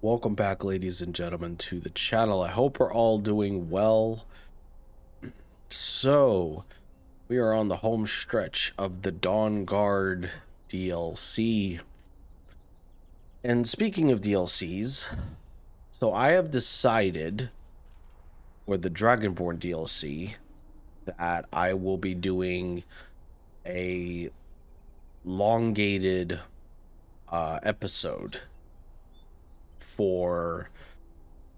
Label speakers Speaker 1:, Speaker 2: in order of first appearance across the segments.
Speaker 1: Welcome back, ladies and gentlemen, to the channel. I hope we're all doing well. So, we are on the home stretch of the Dawn Guard DLC. And speaking of DLCs, so I have decided for the Dragonborn DLC that I will be doing a elongated episode for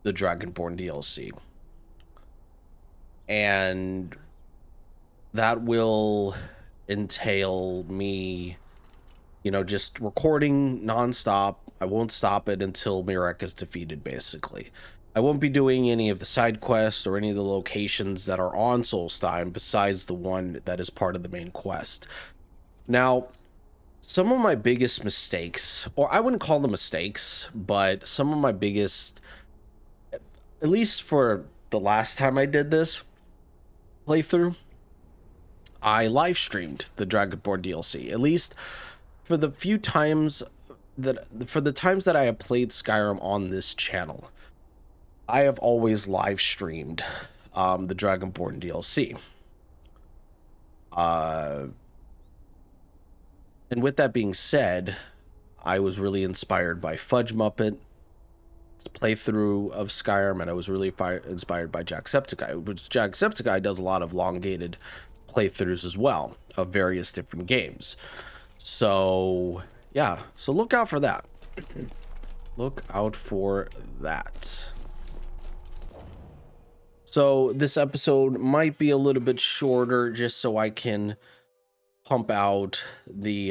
Speaker 1: the Dragonborn DLC. And that will entail me, just recording nonstop. I won't stop it until Mirek is defeated, basically. I won't be doing any of the side quests or any of the locations that are on Solstheim besides the one that is part of the main quest. Now, some of my biggest mistakes, or I wouldn't call them mistakes, but some of my biggest, at least for the last time I did this playthrough, I live streamed the Dragonborn DLC. At least for the few times that I have played Skyrim on this channel, I have always live streamed the Dragonborn DLC. And with that being said, I was really inspired by Fudge Muppet's playthrough of Skyrim, and I was really inspired by Jacksepticeye, which Jacksepticeye does a lot of elongated playthroughs as well of various different games. So yeah, so look out for that. Look out for that. So this episode might be a little bit shorter just so I can pump out the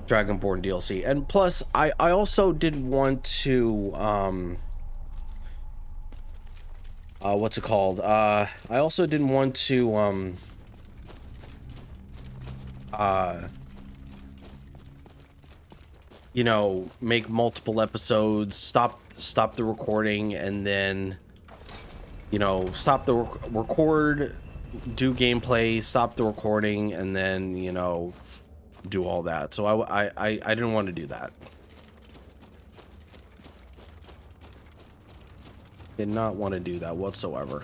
Speaker 1: Dragonborn DLC. And plus I also did want to what's it called? I also didn't want to make multiple episodes, stop the recording, and then stop the record, do gameplay, stop the recording, and then do all that. So I didn't want to do that. Did not want to do that whatsoever.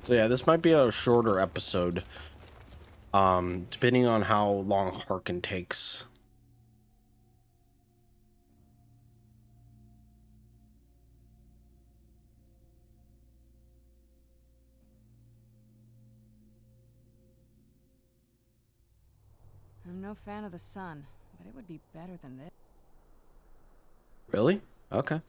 Speaker 1: So yeah, this might be a shorter episode, depending on how long Harkin takes.
Speaker 2: I'm no fan of the sun, but it would be better than this.
Speaker 1: Really? Okay.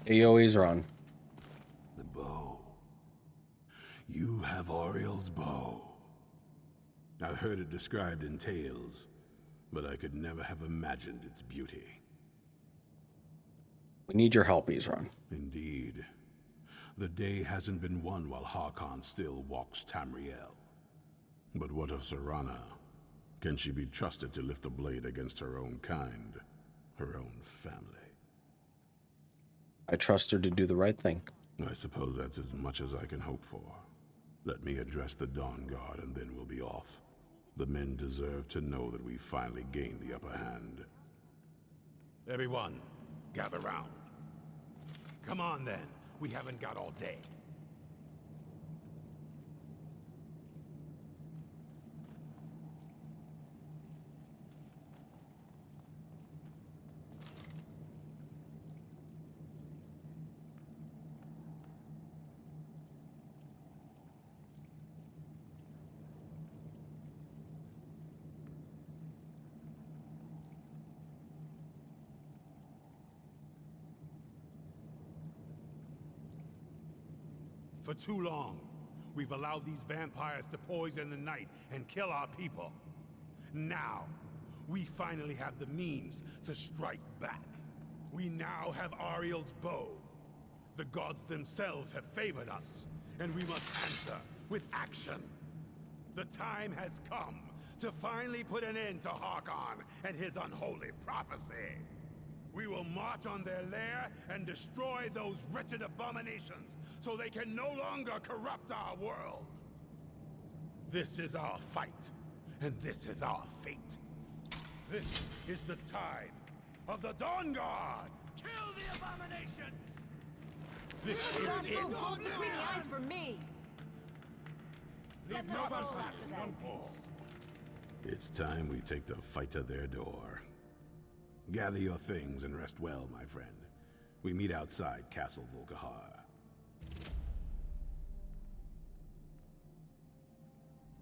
Speaker 1: AoE's run.
Speaker 3: The bow. You have Oriel's bow. I've heard it described in tales, but I could never have imagined its beauty.
Speaker 1: We need your help, Ezron.
Speaker 3: Indeed. The day hasn't been won while Harkon still walks Tamriel. But what of Serana? Can she be trusted to lift a blade against her own kind, her own family?
Speaker 1: I trust her to do the right thing.
Speaker 3: I suppose that's as much as I can hope for. Let me address the Dawn Guard and then we'll be off. The men deserve to know that we finally gained the upper hand.
Speaker 4: Everyone, gather round. Come on then, we haven't got all day. For too long, we've allowed these vampires to poison the night and kill our people. Now, we finally have the means to strike back. We now have Ariel's bow. The gods themselves have favored us, and we must answer with action. The time has come to finally put an end to Harkon and his unholy prophecy. We will march on their lair and destroy those wretched abominations so they can no longer corrupt our world. This is our fight, and this is our fate. This is the tide of the Dawn Guard! Kill the abominations! This is it!
Speaker 5: Look between the eyes for me!
Speaker 4: Leave no one left in one pole.
Speaker 3: It's time we take the fight to their door. Gather your things and rest well, my friend. We meet outside Castle Volkihar.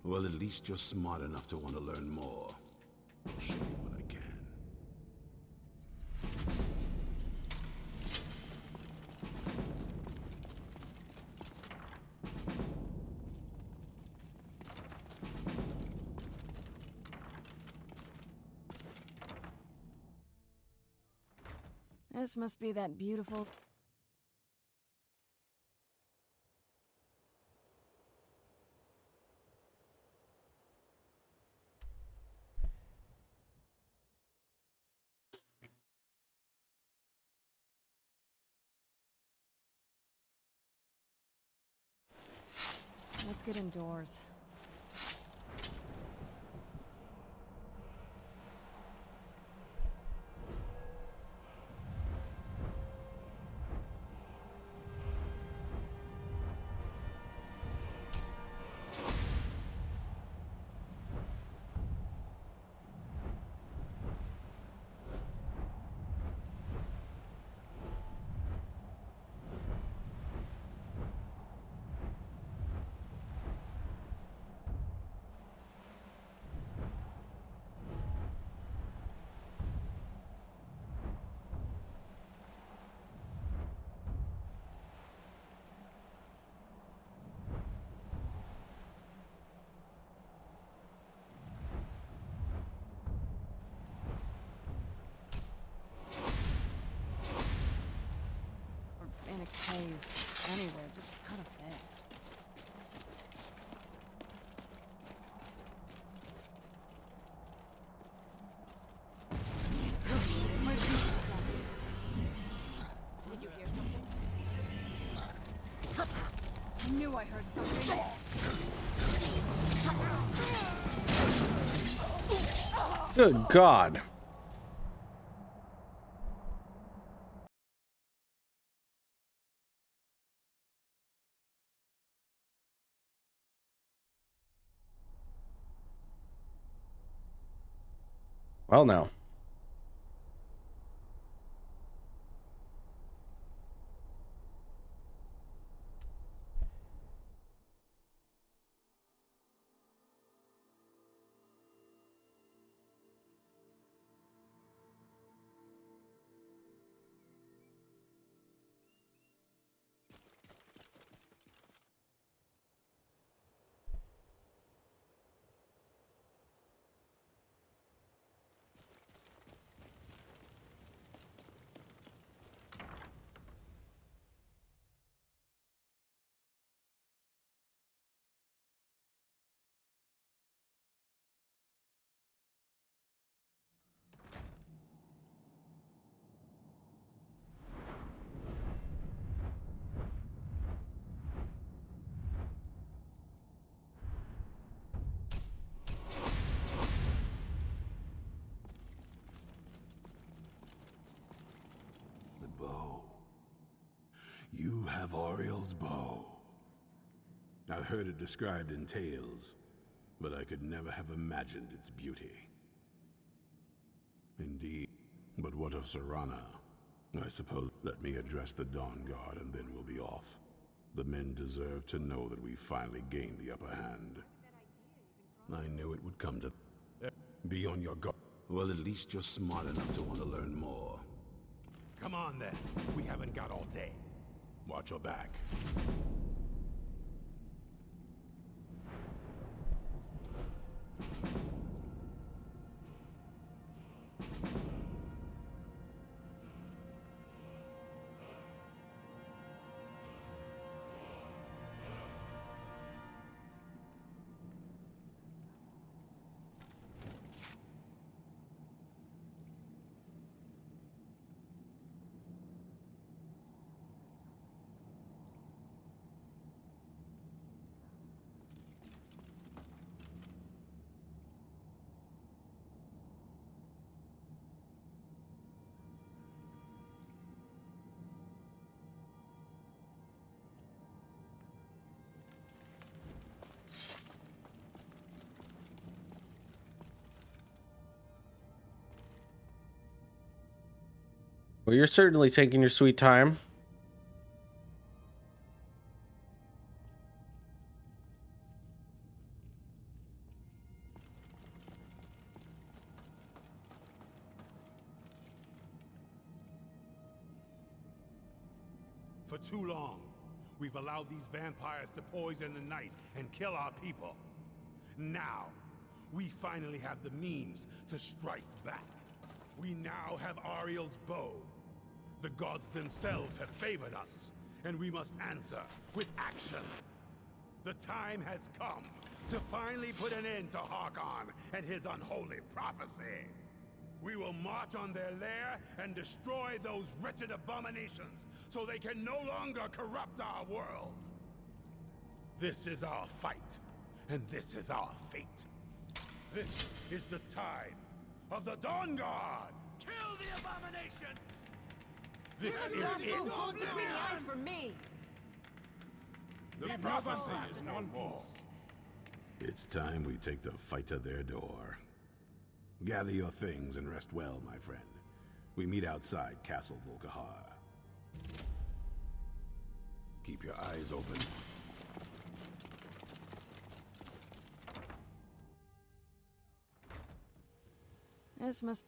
Speaker 3: Well, at least you're smart enough to want to learn more. I'll show you what I can.
Speaker 2: This must be that beautiful... Let's get indoors. In a cave, anywhere, just cut a face.
Speaker 5: Did you hear something?
Speaker 2: I knew I heard something.
Speaker 1: Good God. Well, now.
Speaker 3: You have Oriel's bow. I've heard it described in tales, but I could never have imagined its beauty. Indeed. But what of Serana? I suppose let me address the Dawn Guard and then we'll be off. The men deserve to know that we finally gained the upper hand. I knew it would come to... Be on your guard. Well, at least you're smart enough to want to learn more.
Speaker 4: Come on then. We haven't got all day.
Speaker 3: Watch your back.
Speaker 1: Well, you're certainly taking your sweet time.
Speaker 4: For too long, we've allowed these vampires to poison the night and kill our people. Now, we finally have the means to strike back. We now have Ariel's bow. The gods themselves have favored us, and we must answer with action. The time has come to finally put an end to Harkon and his unholy prophecy. We will march on their lair and destroy those wretched abominations so they can no longer corrupt our world. This is our fight, and this is our fate. This is the tide of the Dawn Guard! Kill the abominations! This is it!
Speaker 5: Hold between the eyes for me!
Speaker 4: The prophecy is no more.
Speaker 3: It's time we take the fight to their door. Gather your things and rest well, my friend. We meet outside Castle Volkihar. Keep your eyes open.
Speaker 2: This must...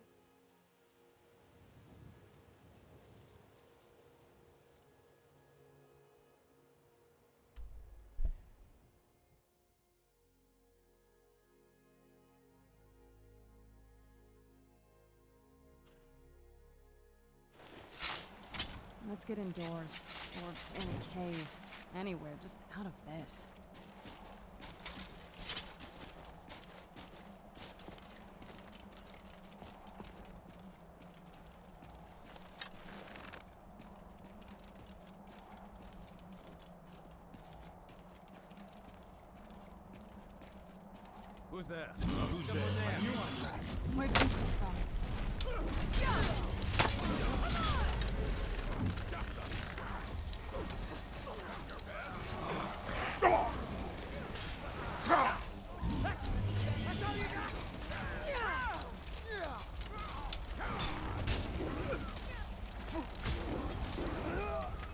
Speaker 2: Let's get indoors. Or in a cave. Anywhere, just out of this.
Speaker 6: Who's there?
Speaker 4: Who's there?
Speaker 2: Where'd you come from?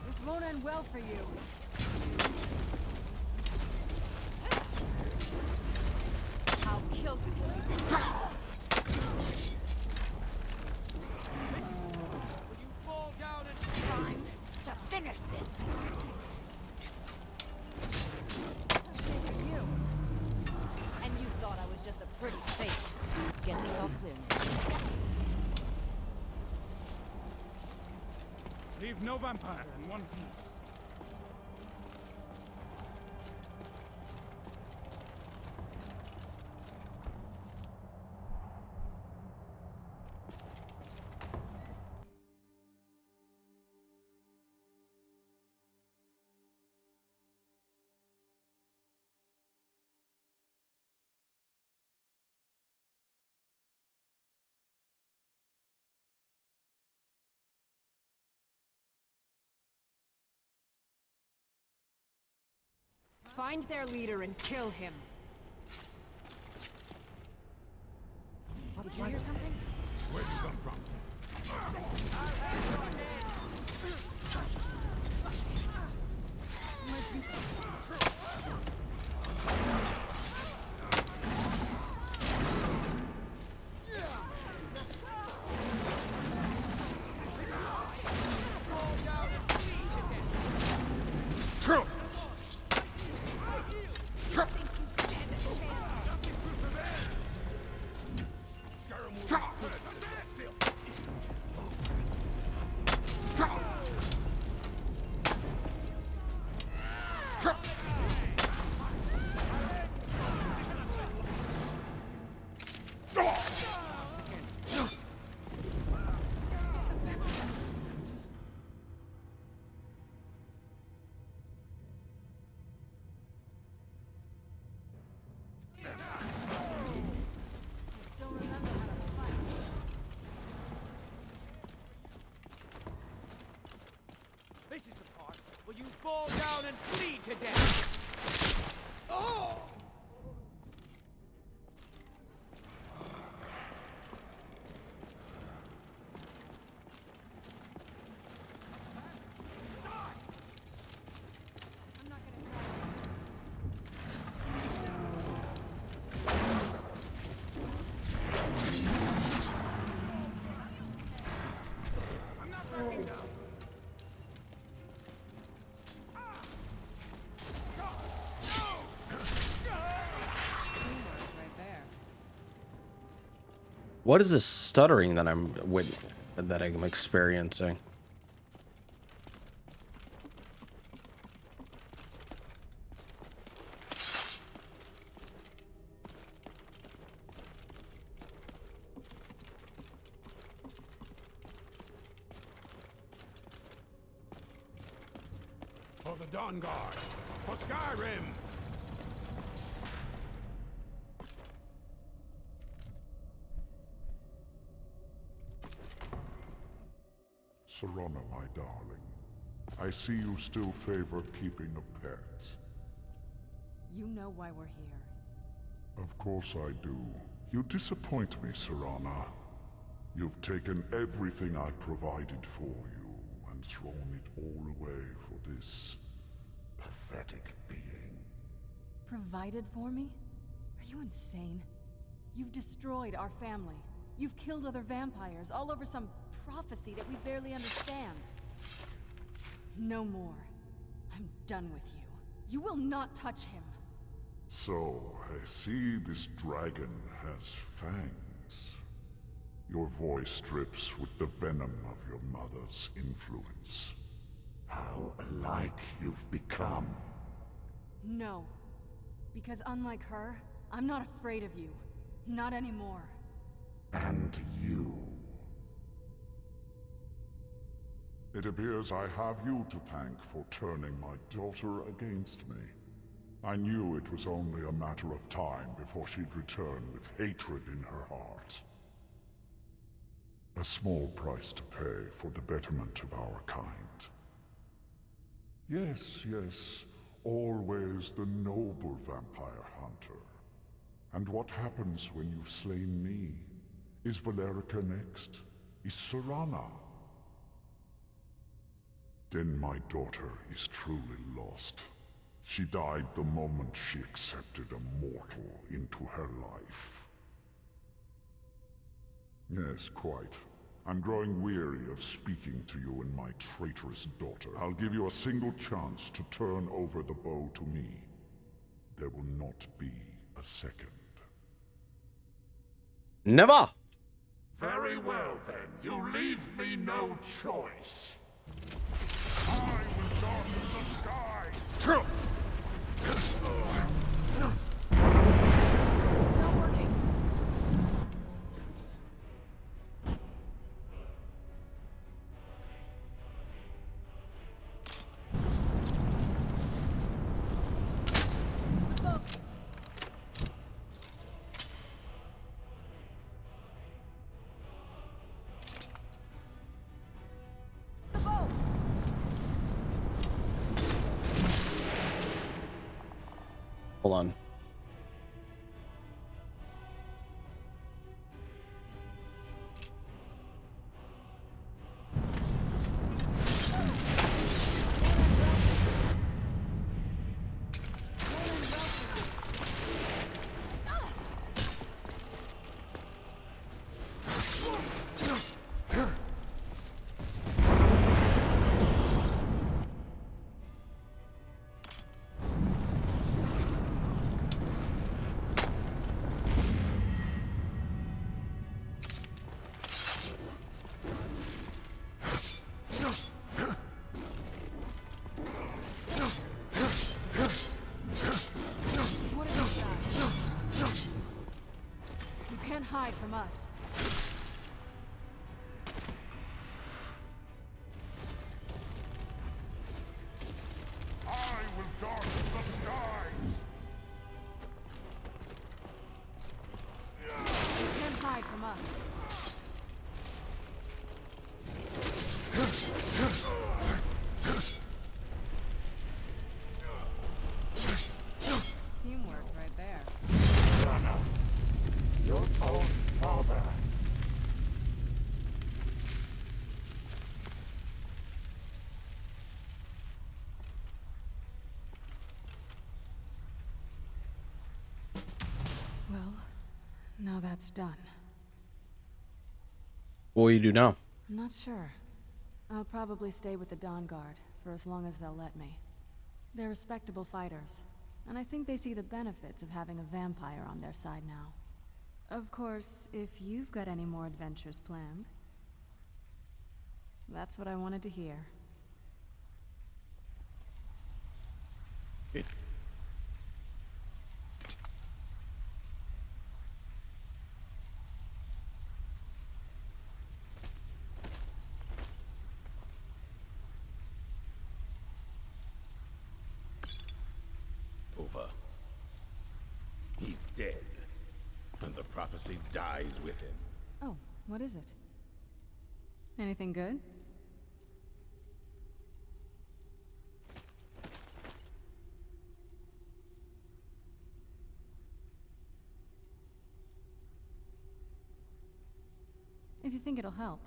Speaker 2: This won't end well for you.
Speaker 5: I'll kill you.
Speaker 6: Will you fall down and
Speaker 5: Time to finish this.
Speaker 2: That's it for you.
Speaker 5: And you thought I was just a pretty face. Guess it's all clear now.
Speaker 6: leave no vampire in one piece?
Speaker 7: Find their leader and kill him.
Speaker 2: Did you hear something?
Speaker 4: Where'd you come from?
Speaker 2: I still remember how to fight.
Speaker 6: This is the part where you fall down and bleed to death. Oh!
Speaker 2: I'm not gonna die like this.
Speaker 6: I'm not backing down.
Speaker 2: Teamwork's right there.
Speaker 1: What is this stuttering that I'm experiencing?
Speaker 4: For the Dawn Guard! For Skyrim!
Speaker 8: Serana, my darling, I see you still favor keeping a pet.
Speaker 2: You know why we're here.
Speaker 8: Of course I do. You disappoint me, Serana. You've taken everything I provided for you and thrown it all away for this pathetic being.
Speaker 2: Provided for me? Are you insane? You've destroyed our family. You've killed other vampires all over some prophecy that we barely understand. No more. I'm done with you. You will not touch him.
Speaker 8: So, I see this dragon has fangs. Your voice drips with the venom of your mother's influence. How alike you've become.
Speaker 2: No. Because unlike her, I'm not afraid of you. Not anymore.
Speaker 8: And you. It appears I have you to thank for turning my daughter against me. I knew it was only a matter of time before she'd return with hatred in her heart. A small price to pay for the betterment of our kind. Yes, yes, always the noble vampire hunter. And what happens when you've slain me? Is Valerica next? Is Serana? Then my daughter is truly lost. She died the moment she accepted a mortal into her life. Yes, quite. I'm growing weary of speaking to you and my traitorous daughter. I'll give you a single chance to turn over the bow to me. There will not be a second.
Speaker 1: Never!
Speaker 8: Very well then, you leave me no choice. I will darken the skies.
Speaker 2: It's not working. The boat!
Speaker 1: Hold on.
Speaker 2: What have you done? You can't hide from us.
Speaker 8: I will darken the skies!
Speaker 2: You can't hide from us. Teamwork right there.
Speaker 8: Your own father.
Speaker 2: Well, now that's done.
Speaker 1: What will you do now?
Speaker 2: I'm not sure. I'll probably stay with the Dawn Guard for as long as they'll let me. They're respectable fighters, and I think they see the benefits of having a vampire on their side now. Of course, if you've got any more adventures planned. That's what I wanted to hear.
Speaker 4: It over. He's dead. And the prophecy dies with him.
Speaker 2: Oh, what is it? Anything good? If you think it'll help.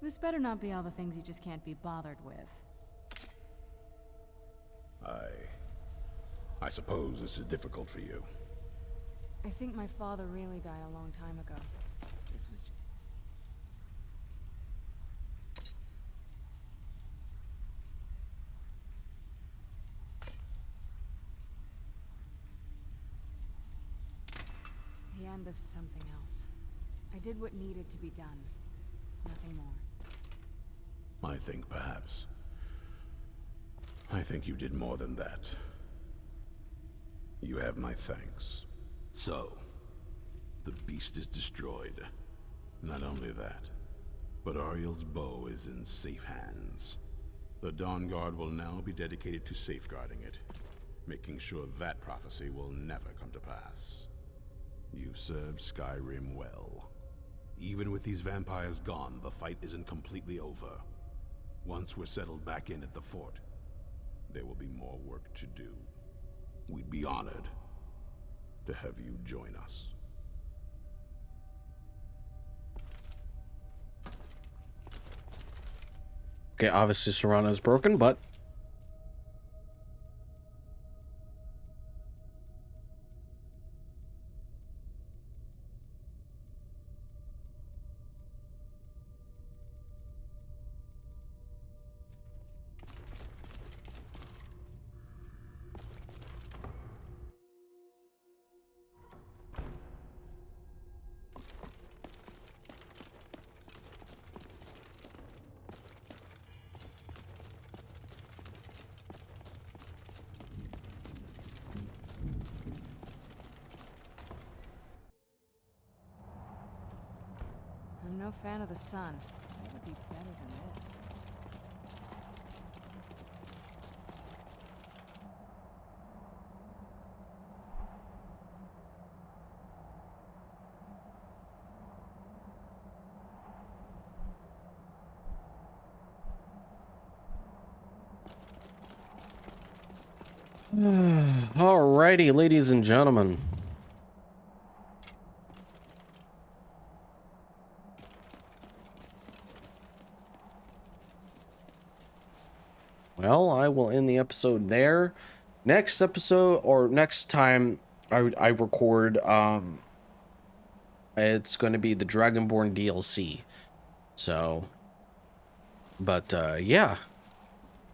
Speaker 2: This better not be all the things you just can't be bothered with.
Speaker 3: I suppose this is difficult for you.
Speaker 2: I think my father really died a long time ago. This was the end of something else. I did what needed to be done. Nothing more.
Speaker 3: I think perhaps. I think you did more than that. You have my thanks. So, the beast is destroyed. Not only that, but Ariel's bow is in safe hands. The Dawn Guard will now be dedicated to safeguarding it, making sure that prophecy will never come to pass. You served Skyrim well. Even with these vampires gone, the fight isn't completely over. Once we're settled back in at the fort, there will be more work to do. We'd be honored to have you join us.
Speaker 1: Okay, obviously Serana is broken, but
Speaker 2: I'm no fan of the sun. It would be better than this.
Speaker 1: Alrighty, ladies and gentlemen. Well, I will end the episode there. Next episode, or next time I record, it's going to be the Dragonborn DLC. So, but yeah.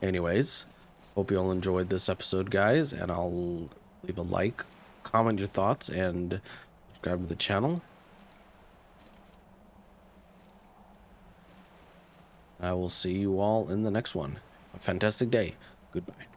Speaker 1: Anyways, hope you all enjoyed this episode, guys, and I'll leave a like, comment your thoughts, and subscribe to the channel. I will see you all in the next one. A fantastic day. Goodbye.